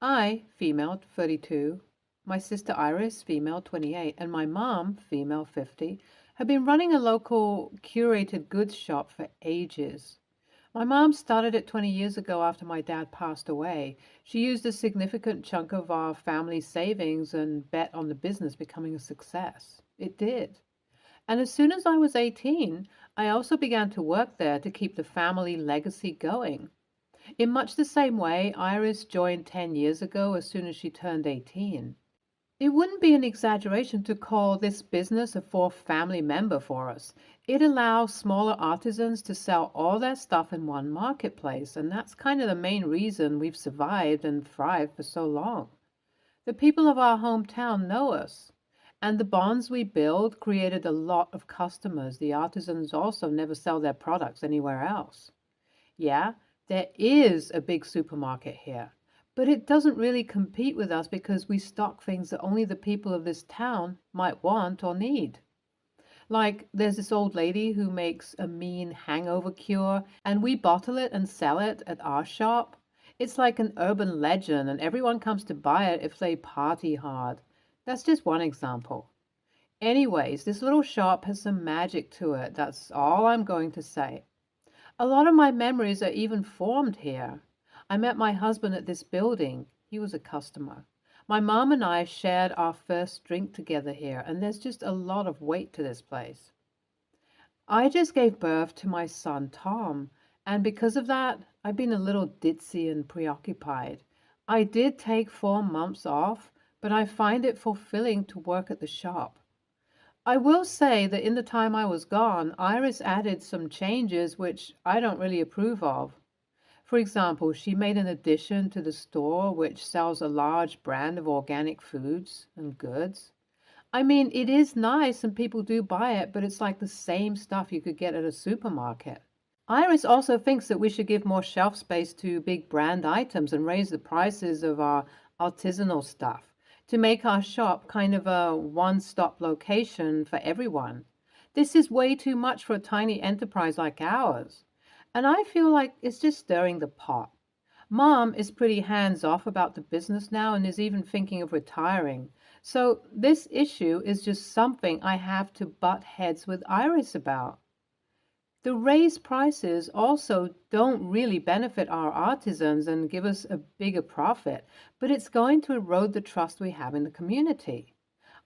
I, female, 32, my sister Iris, female, 28, and my mom, female, 50, have been running a local curated goods shop for ages. My mom started it 20 years ago after my dad passed away. She used a significant chunk of our family savings and bet on the business becoming a success. It did. And as soon as I was 18, I also began to work there to keep the family legacy going. In much the same way, Iris joined 10 years ago as soon as she turned 18. It wouldn't be an exaggeration to call this business a fourth family member for us. It allows smaller artisans to sell all their stuff in one marketplace, and that's kind of the main reason we've survived and thrived for so long. The people of our hometown know us, and the bonds we build created a lot of customers. The artisans also never sell their products anywhere else. Yeah, there is a big supermarket here, but it doesn't really compete with us because we stock things that only the people of this town might want or need. Like, there's this old lady who makes a mean hangover cure, and we bottle it and sell it at our shop. It's like an urban legend, and everyone comes to buy it if they party hard. That's just one example. Anyways, this little shop has some magic to it. That's all I'm going to say. A lot of my memories are even formed here. I met my husband at this building. He was a customer. My mom and I shared our first drink together here, and there's just a lot of weight to this place. I just gave birth to my son, Tom, and because of that, I've been a little ditzy and preoccupied. I did take 4 months off, but I find it fulfilling to work at the shop. I will say that in the time I was gone, Iris added some changes which I don't really approve of. For example, she made an addition to the store which sells a large brand of organic foods and goods. I mean, it is nice and people do buy it, but it's like the same stuff you could get at a supermarket. Iris also thinks that we should give more shelf space to big brand items and raise the prices of our artisanal stuff to make our shop kind of a one-stop location for everyone. This is way too much for a tiny enterprise like ours. And I feel like it's just stirring the pot. Mom is pretty hands-off about the business now and is even thinking of retiring. So this issue is just something I have to butt heads with Iris about. The raised prices also don't really benefit our artisans and give us a bigger profit, but it's going to erode the trust we have in the community.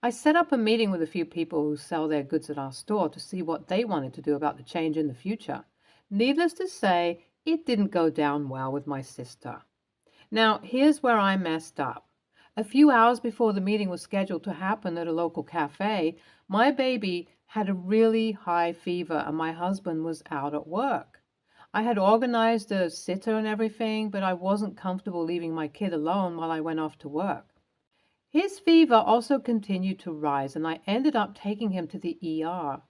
I set up a meeting with a few people who sell their goods at our store to see what they wanted to do about the change in the future. Needless to say, it didn't go down well with my sister. Now, here's where I messed up. A few hours before the meeting was scheduled to happen at a local cafe, my baby had a really high fever and my husband was out at work. I had organized a sitter and everything, but I wasn't comfortable leaving my kid alone while I went off to work. His fever also continued to rise and I ended up taking him to the ER.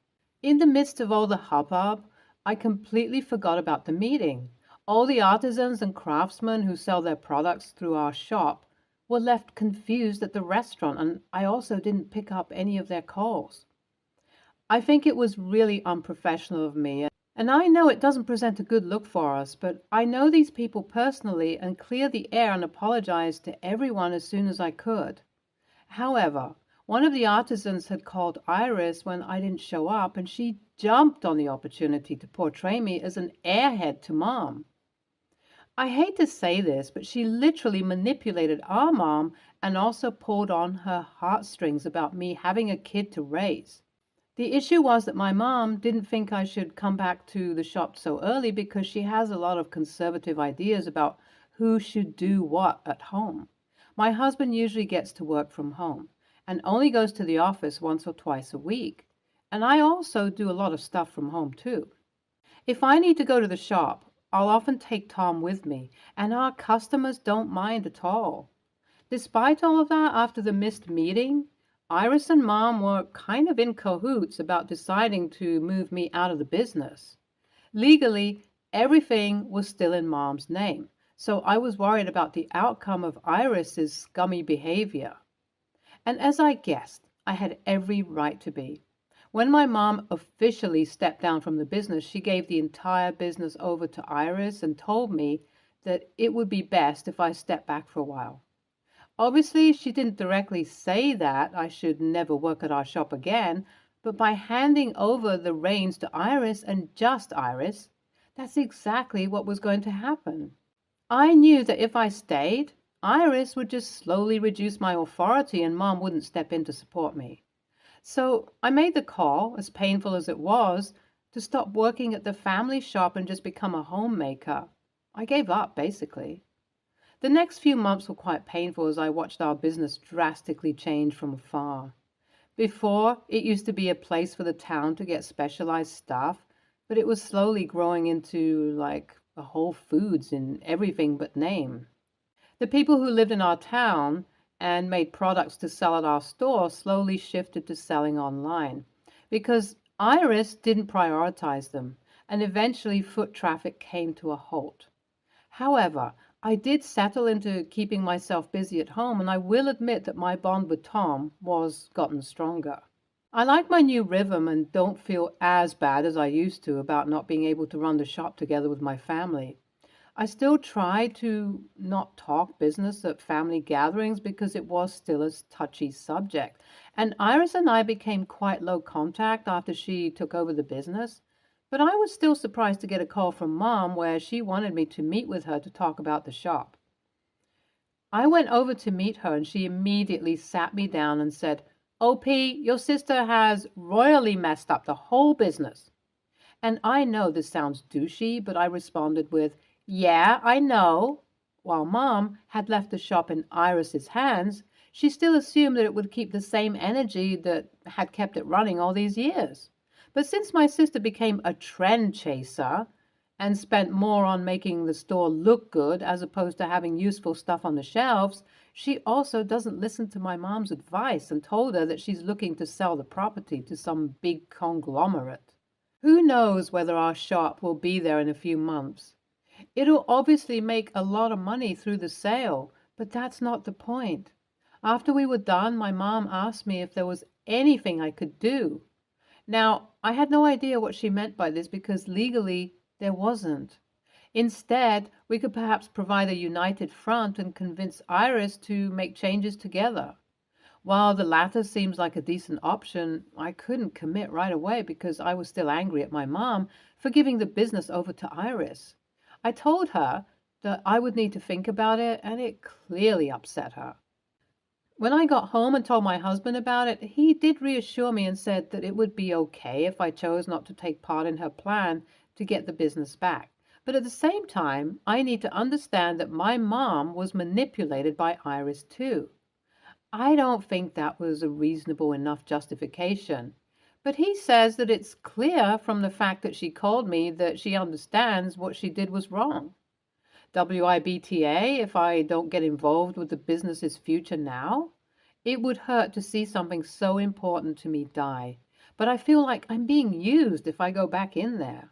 In the midst of all the hubbub, I completely forgot about the meeting. All the artisans and craftsmen who sell their products through our shop were left confused at the restaurant, and I also didn't pick up any of their calls. I think it was really unprofessional of me, and I know it doesn't present a good look for us, but I know these people personally and cleared the air and apologized to everyone as soon as I could. However, one of the artisans had called Iris when I didn't show up, and she jumped on the opportunity to portray me as an airhead to Mom. I hate to say this, but she literally manipulated our mom and also pulled on her heartstrings about me having a kid to raise. The issue was that my mom didn't think I should come back to the shop so early because she has a lot of conservative ideas about who should do what at home. My husband usually gets to work from home and only goes to the office once or twice a week. And I also do a lot of stuff from home too. If I need to go to the shop, I'll often take Tom with me, and our customers don't mind at all. Despite all of that, after the missed meeting, Iris and Mom were kind of in cahoots about deciding to move me out of the business. Legally, everything was still in Mom's name, so I was worried about the outcome of Iris's scummy behavior. And as I guessed, I had every right to be. When my mom officially stepped down from the business, she gave the entire business over to Iris and told me that it would be best if I stepped back for a while. Obviously, she didn't directly say that I should never work at our shop again, but by handing over the reins to Iris and just Iris, that's exactly what was going to happen. I knew that if I stayed, Iris would just slowly reduce my authority and Mom wouldn't step in to support me. So I made the call, as painful as it was, to stop working at the family shop and just become a homemaker. I gave up, basically. The next few months were quite painful as I watched our business drastically change from afar. Before, it used to be a place for the town to get specialized stuff, but it was slowly growing into like a Whole Foods in everything but name. The people who lived in our town and made products to sell at our store slowly shifted to selling online because Iris didn't prioritize them, and eventually foot traffic came to a halt. However, I did settle into keeping myself busy at home, and I will admit that my bond with Tom was gotten stronger. I like my new rhythm and don't feel as bad as I used to about not being able to run the shop together with my family. I still try to not talk business at family gatherings because it was still a touchy subject. And Iris and I became quite low contact after she took over the business. But I was still surprised to get a call from Mom where she wanted me to meet with her to talk about the shop. I went over to meet her and she immediately sat me down and said, "OP, your sister has royally messed up the whole business." And I know this sounds douchey, but I responded with, "Yeah, I know." While Mom had left the shop in Iris's hands, she still assumed that it would keep the same energy that had kept it running all these years. But since my sister became a trend chaser and spent more on making the store look good as opposed to having useful stuff on the shelves, she also doesn't listen to my mom's advice and told her that she's looking to sell the property to some big conglomerate. Who knows whether our shop will be there in a few months? It'll obviously make a lot of money through the sale, but that's not the point. After we were done, my mom asked me if there was anything I could do. Now, I had no idea what she meant by this because legally there wasn't. Instead, we could perhaps provide a united front and convince Iris to make changes together. While the latter seems like a decent option, I couldn't commit right away because I was still angry at my mom for giving the business over to Iris. I told her that I would need to think about it, and it clearly upset her. When I got home and told my husband about it, he did reassure me and said that it would be okay if I chose not to take part in her plan to get the business back. But at the same time, I need to understand that my mom was manipulated by Iris too. I don't think that was a reasonable enough justification. But he says that it's clear from the fact that she called me that she understands what she did was wrong. WIBTA if I don't get involved with the business's future now? It would hurt to see something so important to me die, but I feel like I'm being used if I go back in there.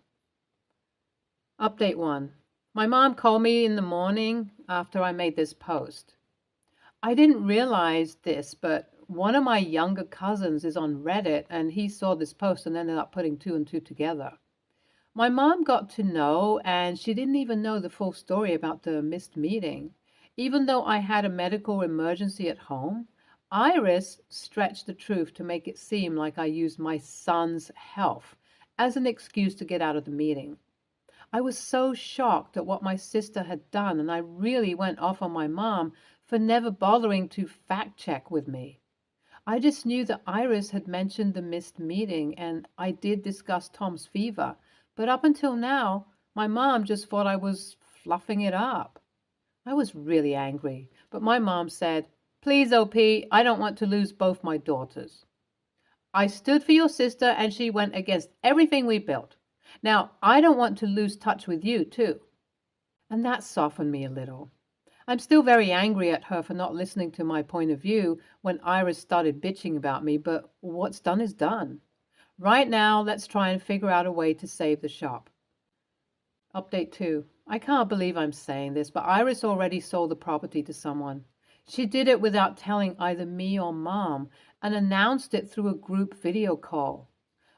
Update 1. My mom called me in the morning after I made this post. I didn't realize this, but one of my younger cousins is on Reddit and he saw this post and ended up putting two and two together. My mom got to know, and she didn't even know the full story about the missed meeting. Even though I had a medical emergency at home, Iris stretched the truth to make it seem like I used my son's health as an excuse to get out of the meeting. I was so shocked at what my sister had done, and I really went off on my mom for never bothering to fact check with me. I just knew that Iris had mentioned the missed meeting, and I did discuss Tom's fever. But up until now, my mom just thought I was fluffing it up. I was really angry, but my mom said, "Please, OP, I don't want to lose both my daughters. I stood for your sister and she went against everything we built. Now, I don't want to lose touch with you, too." And that softened me a little. I'm still very angry at her for not listening to my point of view when Iris started bitching about me, but what's done is done. Right now, let's try and figure out a way to save the shop. Update 2. I can't believe I'm saying this, but Iris already sold the property to someone. She did it without telling either me or Mom and announced it through a group video call.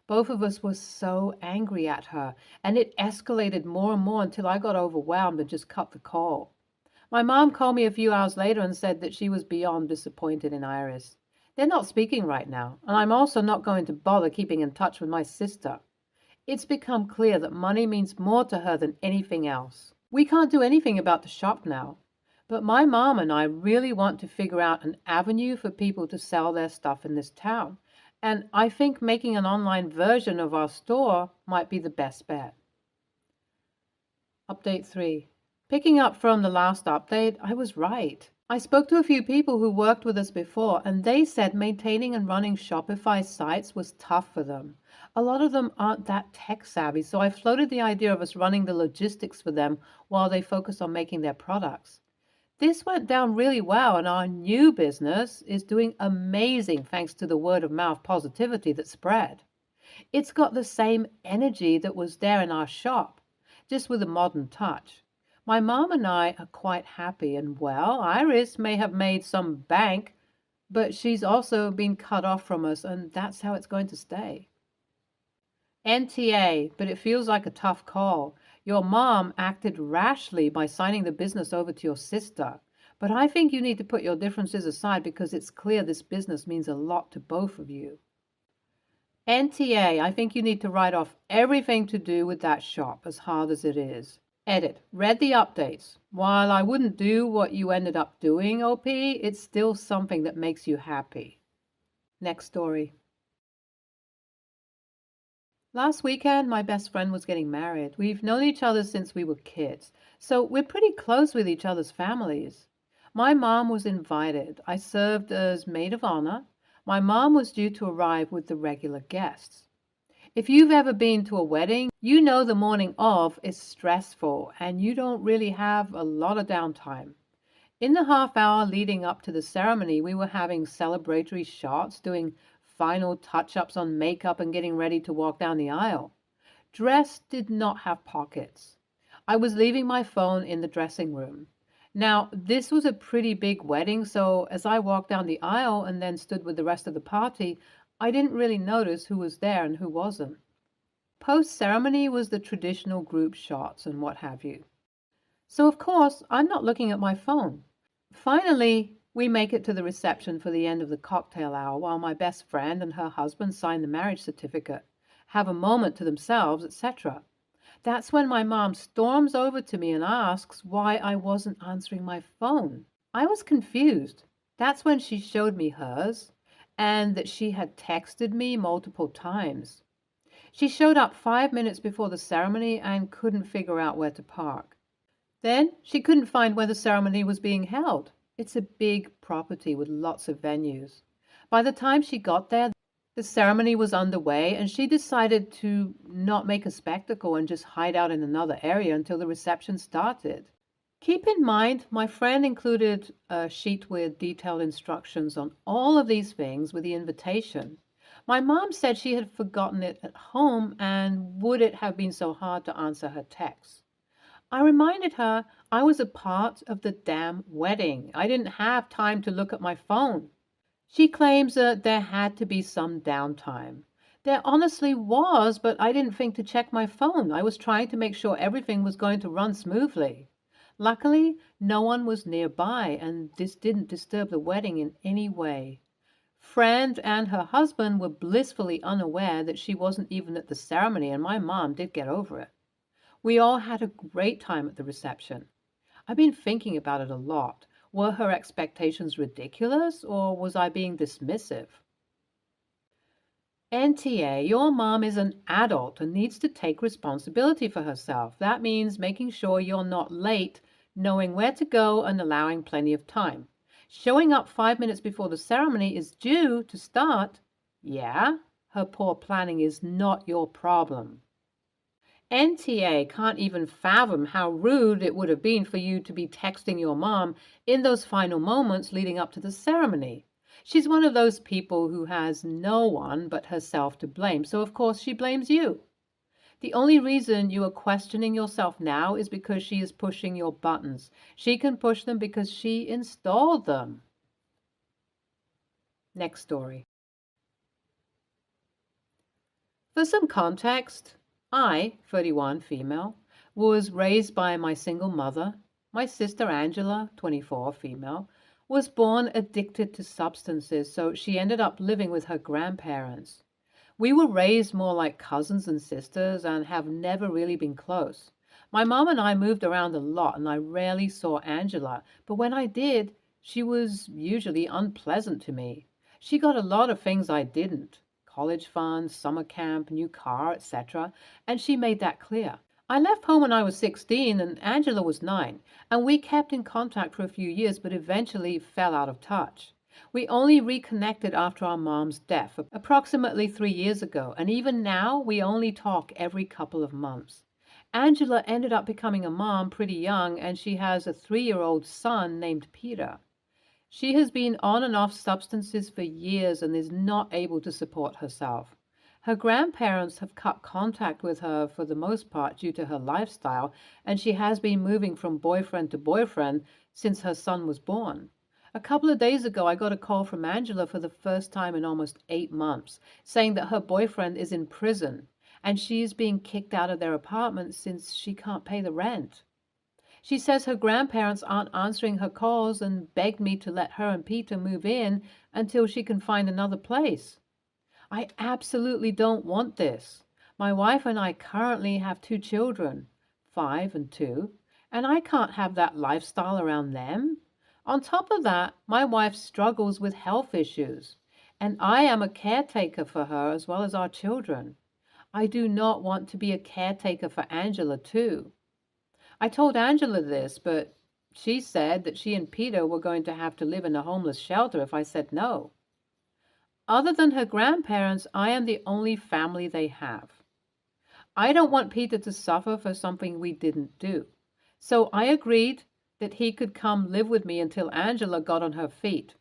Both of us were so angry at her, and it escalated more and more until I got overwhelmed and just cut the call. My mom called me a few hours later and said that she was beyond disappointed in Iris. They're not speaking right now, and I'm also not going to bother keeping in touch with my sister. It's become clear that money means more to her than anything else. We can't do anything about the shop now, but my mom and I really want to figure out an avenue for people to sell their stuff in this town, and I think making an online version of our store might be the best bet. Update 3. Picking up from the last update, I was right. I spoke to a few people who worked with us before, and they said maintaining and running Shopify sites was tough for them. A lot of them aren't that tech savvy, so I floated the idea of us running the logistics for them while they focus on making their products. This went down really well, and our new business is doing amazing thanks to the word of mouth positivity that spread. It's got the same energy that was there in our shop, just with a modern touch. My mom and I are quite happy, and well, Iris may have made some bank, but she's also been cut off from us, and that's how it's going to stay. NTA, but it feels like a tough call. Your mom acted rashly by signing the business over to your sister, but I think you need to put your differences aside because it's clear this business means a lot to both of you. NTA, I think you need to write off everything to do with that shop, as hard as it is. Edit. Read the updates. While I wouldn't do what you ended up doing, OP, it's still something that makes you happy. Next story. Last weekend, my best friend was getting married. We've known each other since we were kids, so we're pretty close with each other's families. My mom was invited. I served as maid of honor. My mom was due to arrive with the regular guests. If you've ever been to a wedding, you know the morning of is stressful and you don't really have a lot of downtime. In the half hour leading up to the ceremony, we were having celebratory shots, doing final touch-ups on makeup and getting ready to walk down the aisle. Dress did not have pockets. I was leaving my phone in the dressing room. Now, this was a pretty big wedding, so as I walked down the aisle and then stood with the rest of the party, I didn't really notice who was there and who wasn't. Post-ceremony was the traditional group shots and what have you. So, of course, I'm not looking at my phone. Finally, we make it to the reception for the end of the cocktail hour while my best friend and her husband sign the marriage certificate, have a moment to themselves, etc. That's when my mom storms over to me and asks why I wasn't answering my phone. I was confused. That's when she showed me hers, and that she had texted me multiple times. She showed up 5 minutes before the ceremony and couldn't figure out where to park. Then she couldn't find where the ceremony was being held. It's a big property with lots of venues. By the time she got there, the ceremony was underway, and she decided to not make a spectacle and just hide out in another area until the reception started. Keep in mind, my friend included a sheet with detailed instructions on all of these things with the invitation. My mom said she had forgotten it at home, and would it have been so hard to answer her texts? I reminded her I was a part of the damn wedding. I didn't have time to look at my phone. She claims that there had to be some downtime. There honestly was, but I didn't think to check my phone. I was trying to make sure everything was going to run smoothly. Luckily, no one was nearby, and this didn't disturb the wedding in any way. Friend and her husband were blissfully unaware that she wasn't even at the ceremony, and my mom did get over it. We all had a great time at the reception. I've been thinking about it a lot. Were her expectations ridiculous, or was I being dismissive? NTA, your mom is an adult and needs to take responsibility for herself. That means making sure you're not late, knowing where to go, and allowing plenty of time. Showing up 5 minutes before the ceremony is due to start. Yeah, her poor planning is not your problem. NTA can't even fathom how rude it would have been for you to be texting your mom in those final moments leading up to the ceremony. She's one of those people who has no one but herself to blame, so of course she blames you. The only reason you are questioning yourself now is because she is pushing your buttons. She can push them because she installed them. Next story. For some context, I, 31, female, was raised by my single mother. My sister Angela, 24, female, was born addicted to substances, so she ended up living with her grandparents. We were raised more like cousins and sisters and have never really been close. My mom and I moved around a lot and I rarely saw Angela, but when I did, she was usually unpleasant to me. She got a lot of things I didn't: college funds, summer camp, new car, etc., and she made that clear. I left home when I was 16 and Angela was 9, and we kept in contact for a few years but eventually fell out of touch. We only reconnected after our mom's death, approximately 3 years ago, and even now we only talk every couple of months. Angela ended up becoming a mom pretty young, and she has a 3-year-old son named Peter. She has been on and off substances for years and is not able to support herself. Her grandparents have cut contact with her for the most part due to her lifestyle, and she has been moving from boyfriend to boyfriend since her son was born. A couple of days ago, I got a call from Angela for the first time in almost 8 months, saying that her boyfriend is in prison and she is being kicked out of their apartment since she can't pay the rent. She says her grandparents aren't answering her calls and begged me to let her and Peter move in until she can find another place. I absolutely don't want this. My wife and I currently have 2 children, 5 and 2, and I can't have that lifestyle around them. On top of that, my wife struggles with health issues, and I am a caretaker for her as well as our children. I do not want to be a caretaker for Angela, too. I told Angela this, but she said that she and Peter were going to have to live in a homeless shelter if I said no. Other than her grandparents, I am the only family they have. I don't want Peter to suffer for something we didn't do. So I agreed that he could come live with me until Angela got on her feet.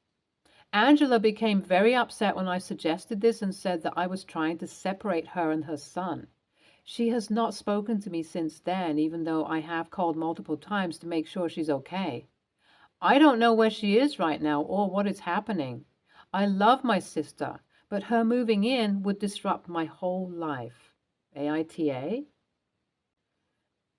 Angela became very upset when I suggested this and said that I was trying to separate her and her son. She has not spoken to me since then, even though I have called multiple times to make sure she's okay. I don't know where she is right now or what is happening. I love my sister, but her moving in would disrupt my whole life. AITA?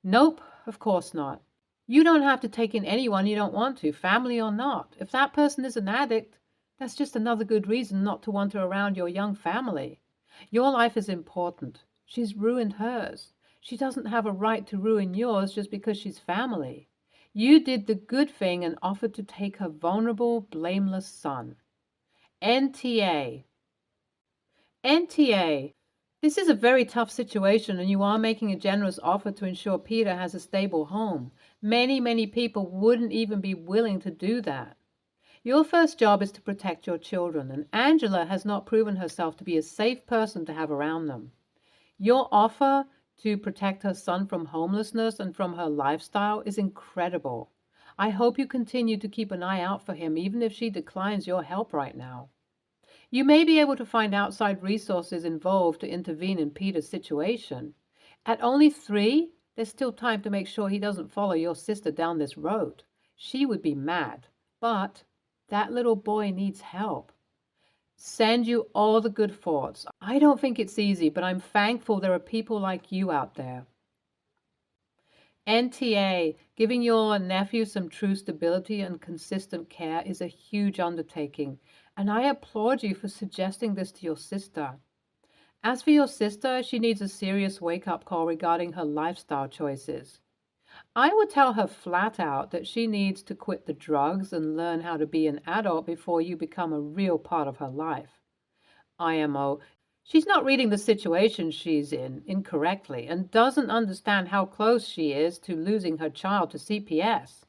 Nope, of course not. You don't have to take in anyone you don't want to, family or not. If that person is an addict, that's just another good reason not to want her around your young family. Your life is important. She's ruined hers. She doesn't have a right to ruin yours just because she's family. You did the good thing and offered to take her vulnerable, blameless son. NTA. NTA. This is a very tough situation, and you are making a generous offer to ensure Peter has a stable home. Many people wouldn't even be willing to do that. Your first job is to protect your children, and Angela has not proven herself to be a safe person to have around them. Your offer to protect her son from homelessness and from her lifestyle is incredible. I hope you continue to keep an eye out for him, even if she declines your help right now. You may be able to find outside resources involved to intervene in Peter's situation. At only 3, there's still time to make sure he doesn't follow your sister down this road. She would be mad, but that little boy needs help. Send you all the good thoughts. I don't think it's easy, but I'm thankful there are people like you out there. NTA, giving your nephew some true stability and consistent care is a huge undertaking, and I applaud you for suggesting this to your sister. As for your sister, she needs a serious wake-up call regarding her lifestyle choices. I would tell her flat out that she needs to quit the drugs and learn how to be an adult before you become a real part of her life. IMO, she's not reading the situation she's in incorrectly and doesn't understand how close she is to losing her child to CPS.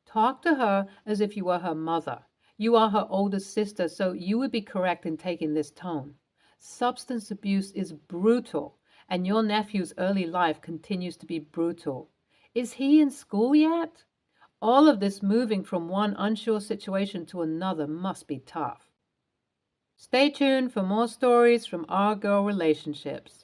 Talk to her as if you were her mother. You are her older sister, so you would be correct in taking this tone. Substance abuse is brutal, and your nephew's early life continues to be brutal. Is he in school yet? All of this moving from one unsure situation to another must be tough. Stay tuned for more stories from Our Girl Relationships.